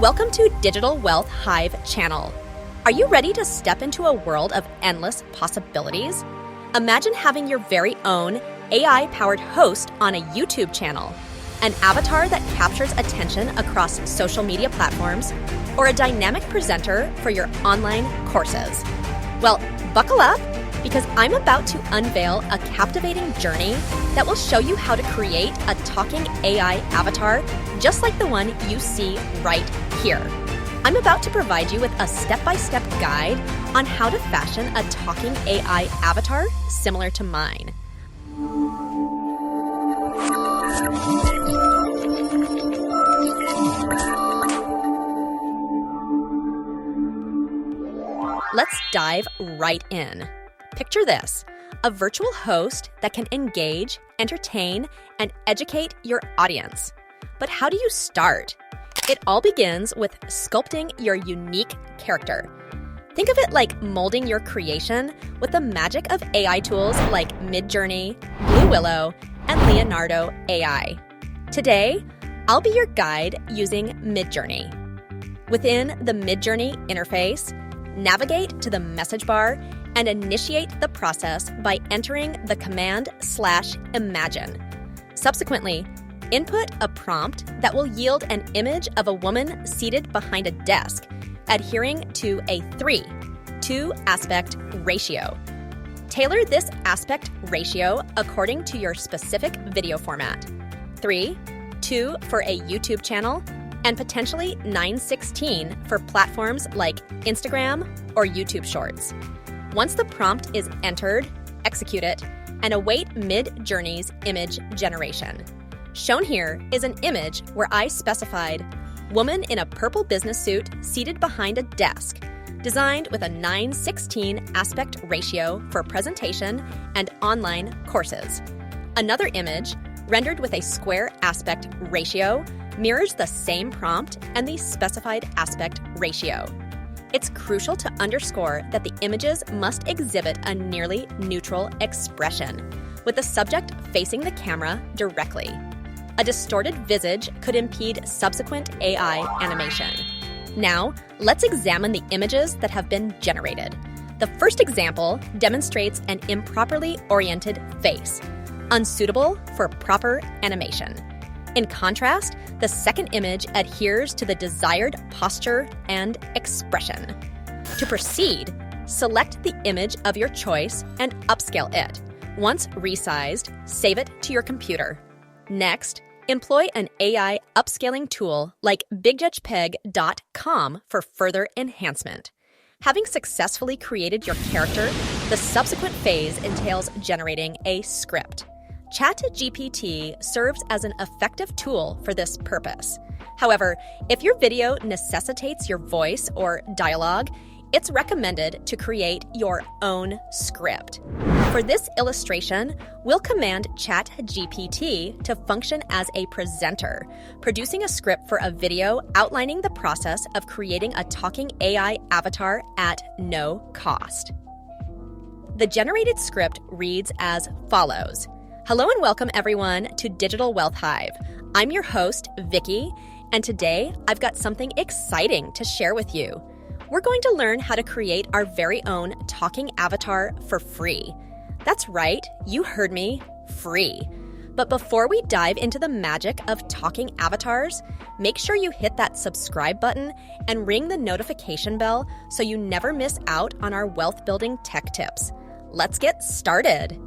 Welcome to Digital Wealth Hive channel. Are you ready to step into a world of endless possibilities? Imagine having your very own AI-powered host on a YouTube channel, an avatar that captures attention across social media platforms, or a dynamic presenter for your online courses. Well, buckle up, because I'm about to unveil a captivating journey that will show you how to create a talking AI avatar just like the one you see right here. I'm about to provide you with a step-by-step guide on how to fashion a talking AI avatar similar to mine. Let's dive right in. Picture this, a virtual host that can engage, entertain, and educate your audience. But how do you start? It all begins with sculpting your unique character. Think of it like molding your creation with the magic of AI tools like Midjourney, Blue Willow, and Leonardo AI. Today, I'll be your guide using Midjourney. Within the Midjourney interface, navigate to the message bar and initiate the process by entering the command/imagine. Subsequently, input a prompt that will yield an image of a woman seated behind a desk, adhering to a 3:2 aspect ratio. Tailor this aspect ratio according to your specific video format. 3:2 for a YouTube channel, and potentially 9:16 for platforms like Instagram or YouTube Shorts. Once the prompt is entered, execute it, and await Midjourney's image generation. Shown here is an image where I specified woman in a purple business suit seated behind a desk, designed with a 9:16 aspect ratio for presentation and online courses. Another image, rendered with a square aspect ratio, mirrors the same prompt and the specified aspect ratio. It's crucial to underscore that the images must exhibit a nearly neutral expression, with the subject facing the camera directly. A distorted visage could impede subsequent AI animation. Now, let's examine the images that have been generated. The first example demonstrates an improperly oriented face, unsuitable for proper animation. In contrast, the second image adheres to the desired posture and expression. To proceed, select the image of your choice and upscale it. Once resized, save it to your computer. Next, employ an AI upscaling tool like bigjudgepeg.com for further enhancement. Having successfully created your character, the subsequent phase entails generating a script. ChatGPT serves as an effective tool for this purpose. However, if your video necessitates your voice or dialogue, it's recommended to create your own script. For this illustration, we'll command ChatGPT to function as a presenter, producing a script for a video outlining the process of creating a talking AI avatar at no cost. The generated script reads as follows. Hello and welcome everyone to Digital Wealth Hive. I'm your host, Vicky, and today I've got something exciting to share with you. We're going to learn how to create our very own talking avatar for free. That's right, you heard me, free. But before we dive into the magic of talking avatars, make sure you hit that subscribe button and ring the notification bell so you never miss out on our wealth building tech tips. Let's get started.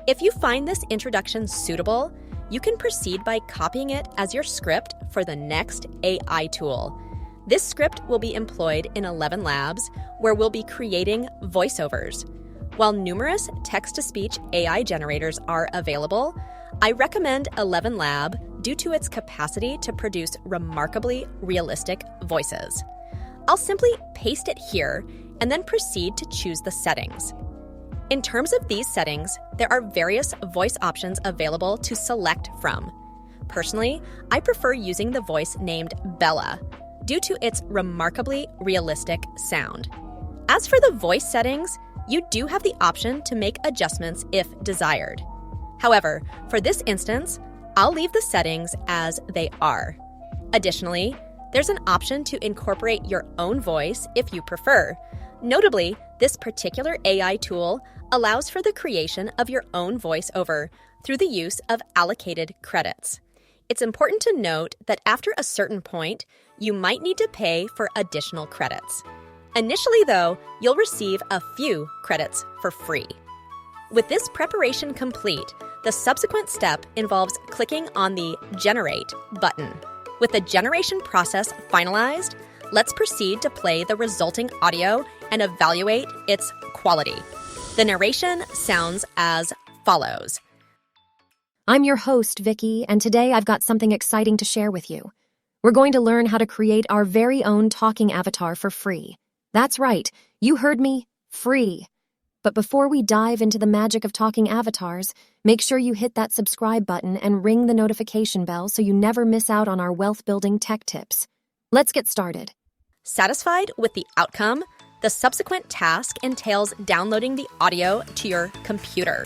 If you find this introduction suitable, you can proceed by copying it as your script for the next AI tool. This script will be employed in 11 labs, where we'll be creating voiceovers. While numerous text-to-speech AI generators are available, I recommend 11 Lab due to its capacity to produce remarkably realistic voices. I'll simply paste it here and then proceed to choose the settings. In terms of these settings, there are various voice options available to select from. Personally, I prefer using the voice named Bella due to its remarkably realistic sound. As for the voice settings, you do have the option to make adjustments if desired. However, for this instance, I'll leave the settings as they are. Additionally, There's an option to incorporate your own voice if you prefer. Notably, this particular AI tool allows for the creation of your own voiceover through the use of allocated credits. It's important to note that after a certain point, you might need to pay for additional credits. Initially, though, you'll receive a few credits for free. With this preparation complete, the subsequent step involves clicking on the Generate button. With the generation process finalized, let's proceed to play the resulting audio and evaluate its quality. The narration sounds as follows. I'm your host, Vicky, and today I've got something exciting to share with you. We're going to learn how to create our very own talking avatar for free. That's right, you heard me, free. But before we dive into the magic of talking avatars, make sure you hit that subscribe button and ring the notification bell so you never miss out on our wealth-building tech tips. Let's get started. Satisfied with the outcome, the subsequent task entails downloading the audio to your computer.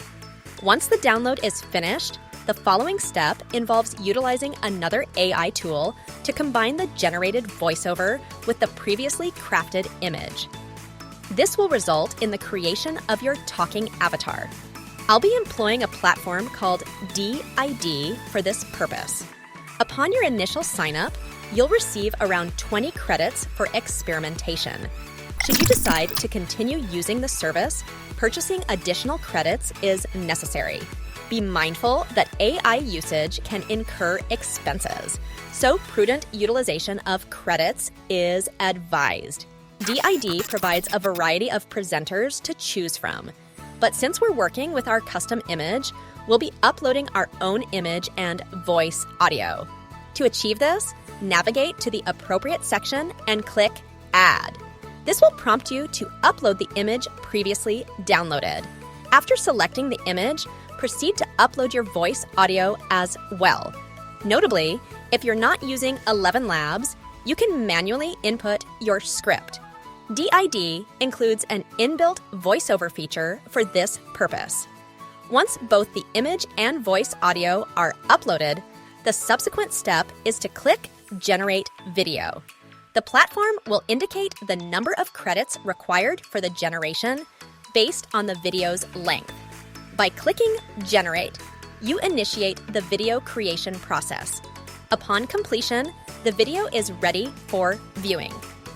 Once the download is finished, the following step involves utilizing another AI tool to combine the generated voiceover with the previously crafted image. This will result in the creation of your talking avatar. I'll be employing a platform called DID for this purpose. Upon your initial sign-up, you'll receive around 20 credits for experimentation. Should you decide to continue using the service, purchasing additional credits is necessary. Be mindful that AI usage can incur expenses, so prudent utilization of credits is advised. DID provides a variety of presenters to choose from, but since we're working with our custom image, we'll be uploading our own image and voice audio. To achieve this, navigate to the appropriate section and click Add. This will prompt you to upload the image previously downloaded. After selecting the image, proceed to upload your voice audio as well. Notably, if you're not using 11 Labs, you can manually input your script. DID includes an inbuilt voiceover feature for this purpose. Once both the image and voice audio are uploaded, the subsequent step is to click Generate Video. The platform will indicate the number of credits required for the generation based on the video's length. By clicking Generate, you initiate the video creation process. Upon completion, the video is ready for viewing.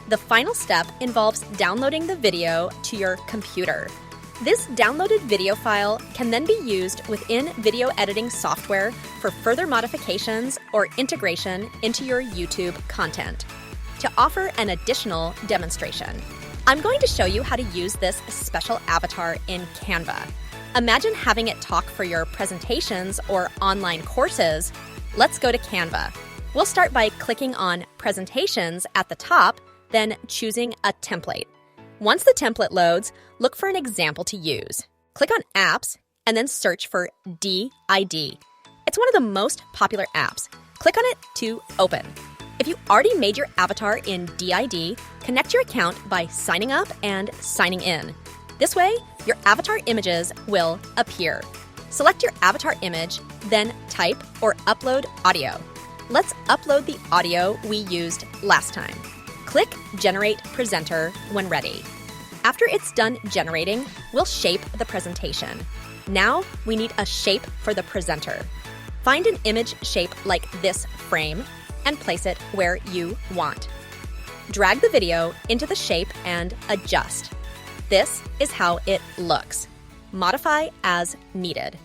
The final step involves downloading the video to your computer. This downloaded video file can then be used within video editing software for further modifications or integration into your YouTube content. To offer an additional demonstration, I'm going to show you how to use this special avatar in Canva. Imagine having it talk for your presentations or online courses. Let's go to Canva. We'll start by clicking on Presentations at the top, then choosing a template. Once the template loads, look for an example to use. Click on Apps and then search for DID. It's one of the most popular apps. Click on it to open. If you already made your avatar in DID, connect your account by signing up and signing in. This way, your avatar images will appear. Select your avatar image, then type or upload audio. Let's upload the audio we used last time. Click Generate Presenter when ready. After it's done generating, we'll shape the presentation. Now, we need a shape for the presenter. Find an image shape like this frame and place it where you want. Drag the video into the shape and adjust. This is how it looks. Modify as needed.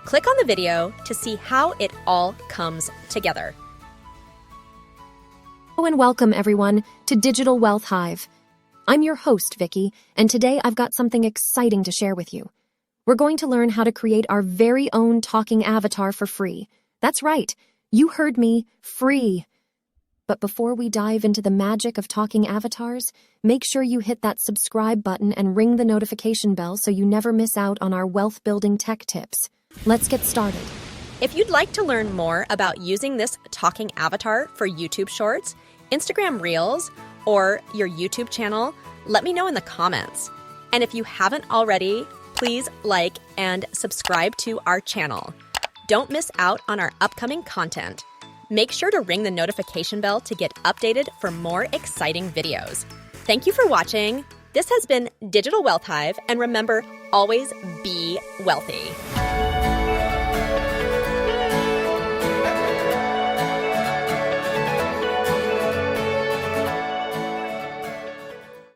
Click on the video to see how it all comes together. Hello and welcome, everyone, to Digital Wealth Hive. I'm your host, Vicky, and today I've got something exciting to share with you. We're going to learn how to create our very own talking avatar for free. That's right, you heard me, free. But before we dive into the magic of talking avatars, make sure you hit that subscribe button and ring the notification bell so you never miss out on our wealth-building tech tips. Let's get started. If you'd like to learn more about using this talking avatar for YouTube Shorts, Instagram Reels, or your YouTube channel, let me know in the comments. And if you haven't already, please like and subscribe to our channel. Don't miss out on our upcoming content. Make sure to ring the notification bell to get updated for more exciting videos. Thank you for watching. This has been Digital Wealth Hive, and remember, always be wealthy.